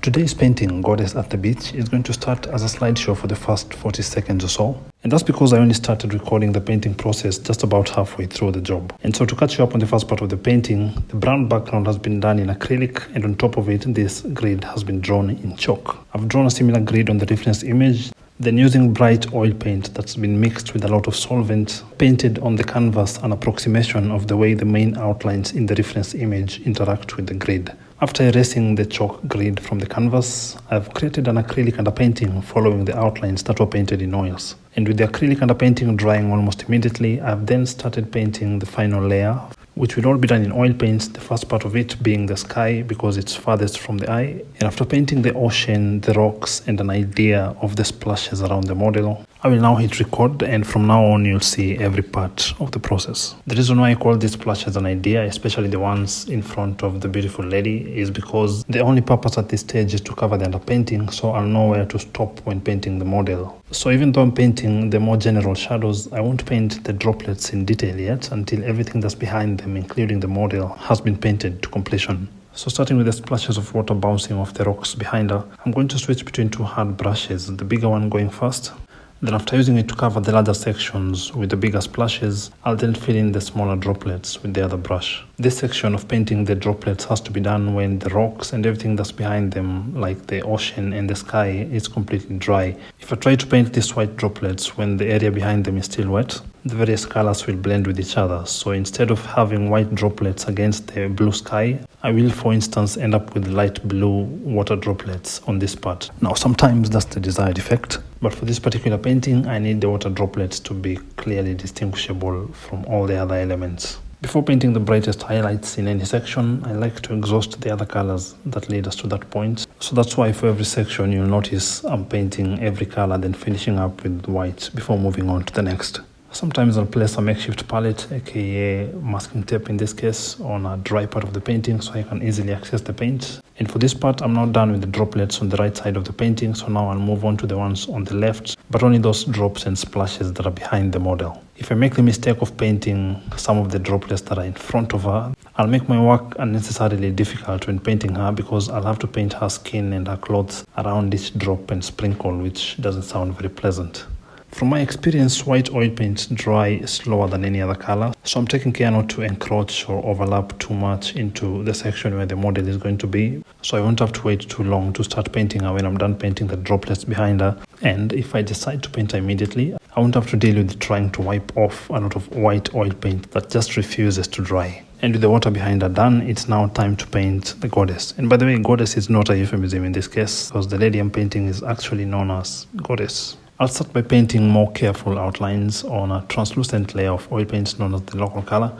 Today's painting, Goddess at the Beach, is going to start as a slideshow for the first 40 seconds or so. And that's because I only started recording the painting process just about halfway through the job. And so to catch you up on the first part of the painting, the brown background has been done in acrylic, and on top of it, this grid has been drawn in chalk. I've drawn a similar grid on the reference image, then using bright oil paint that's been mixed with a lot of solvent, painted on the canvas an approximation of the way the main outlines in the reference image interact with the grid. After erasing the chalk grid from the canvas, I've created an acrylic underpainting following the outlines that were painted in oils. And with the acrylic underpainting drying almost immediately, I've then started painting the final layer, which will all be done in oil paints, the first part of it being the sky because it's farthest from the eye. And after painting the ocean, the rocks, and an idea of the splashes around the model, I will now hit record, and from now on you'll see every part of the process. The reason why I call these splashes an idea, especially the ones in front of the beautiful lady, is because the only purpose at this stage is to cover the underpainting, so I'll know where to stop when painting the model. So even though I'm painting the more general shadows, I won't paint the droplets in detail yet until everything that's behind them, including the model, has been painted to completion. So starting with the splashes of water bouncing off the rocks behind her, I'm going to switch between two hard brushes, the bigger one going first. Then after using it to cover the larger sections with the bigger splashes, I'll then fill in the smaller droplets with the other brush. This section of painting the droplets has to be done when the rocks and everything that's behind them, like the ocean and the sky, is completely dry. If I try to paint these white droplets when the area behind them is still wet, the various colors will blend with each other. So instead of having white droplets against the blue sky, I will, for instance, end up with light blue water droplets on this part. Now, sometimes that's the desired effect, but for this particular painting, I need the water droplets to be clearly distinguishable from all the other elements. Before painting the brightest highlights in any section, I like to exhaust the other colors that lead us to that point. So that's why for every section, you'll notice I'm painting every color, then finishing up with white before moving on to the next. Sometimes I'll place a makeshift palette, aka masking tape in this case, on a dry part of the painting so I can easily access the paint. And for this part, I'm now done with the droplets on the right side of the painting, so now I'll move on to the ones on the left, but only those drops and splashes that are behind the model. If I make the mistake of painting some of the droplets that are in front of her, I'll make my work unnecessarily difficult when painting her because I'll have to paint her skin and her clothes around each drop and sprinkle, which doesn't sound very pleasant. From my experience, white oil paints dry slower than any other color, so I'm taking care not to encroach or overlap too much into the section where the model is going to be, so I won't have to wait too long to start painting her when I'm done painting the droplets behind her. And if I decide to paint her immediately, I won't have to deal with trying to wipe off a lot of white oil paint that just refuses to dry. And with the water behind her done, it's now time to paint the goddess. And by the way, goddess is not a euphemism in this case, because the lady I'm painting is actually known as Goddess. I'll start by painting more careful outlines on a translucent layer of oil paints known as the local color.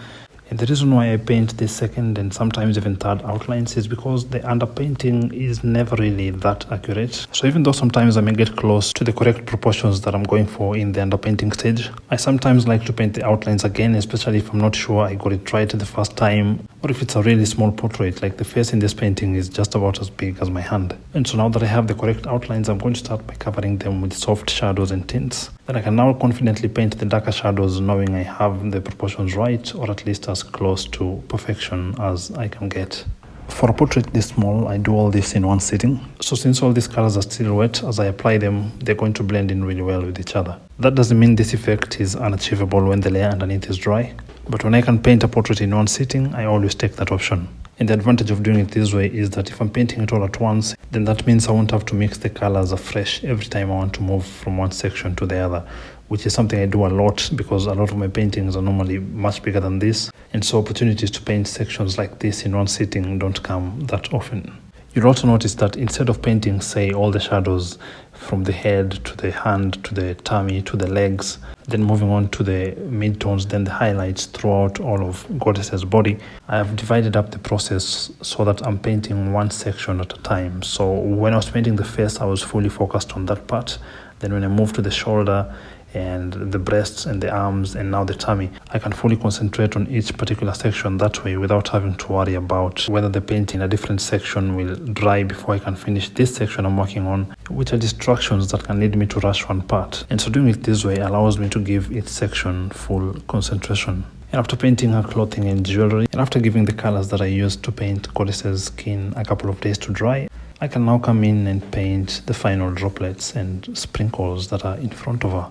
And the reason why I paint this second and sometimes even third outlines is because the underpainting is never really that accurate. So even though sometimes I may get close to the correct proportions that I'm going for in the underpainting stage, I sometimes like to paint the outlines again, especially if I'm not sure I got it right the first time, or if it's a really small portrait, like the face in this painting is just about as big as my hand. And so now that I have the correct outlines, I'm going to start by covering them with soft shadows and tints. Then I can now confidently paint the darker shadows knowing I have the proportions right, or at least as close to perfection as I can get. For a portrait this small, I do all this in one sitting. So since all these colors are still wet, as I apply them, they're going to blend in really well with each other. That doesn't mean this effect is unachievable when the layer underneath is dry, but when I can paint a portrait in one sitting, I always take that option. And the advantage of doing it this way is that if I'm painting it all at once, then that means I won't have to mix the colors afresh every time I want to move from one section to the other, which is something I do a lot because a lot of my paintings are normally much bigger than this. And so opportunities to paint sections like this in one sitting don't come that often. You'll also notice that instead of painting, say, all the shadows from the head to the hand to the tummy to the legs, then moving on to the midtones, then the highlights throughout all of Goddess's body, I have divided up the process so that I'm painting one section at a time. So when I was painting the face, I was fully focused on that part. Then when I moved to the shoulder and the breasts and the arms and now the tummy, I can fully concentrate on each particular section that way without having to worry about whether the paint in a different section will dry before I can finish this section I'm working on, which are distractions that can lead me to rush one part. And so doing it this way allows me to give each section full concentration. And after painting her clothing and jewelry, and after giving the colors that I used to paint Goddess's skin a couple of days to dry, I can now come in and paint the final droplets and sprinkles that are in front of her.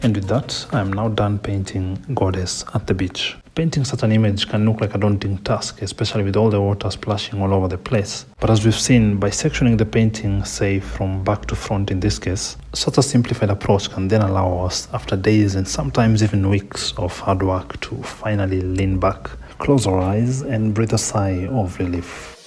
And with that, I am now done painting Goddess at the beach. Painting such an image can look like a daunting task, especially with all the water splashing all over the place. But as we've seen, by sectioning the painting, say from back to front in this case, such a simplified approach can then allow us, after days and sometimes even weeks of hard work, to finally lean back, close our eyes and breathe a sigh of relief.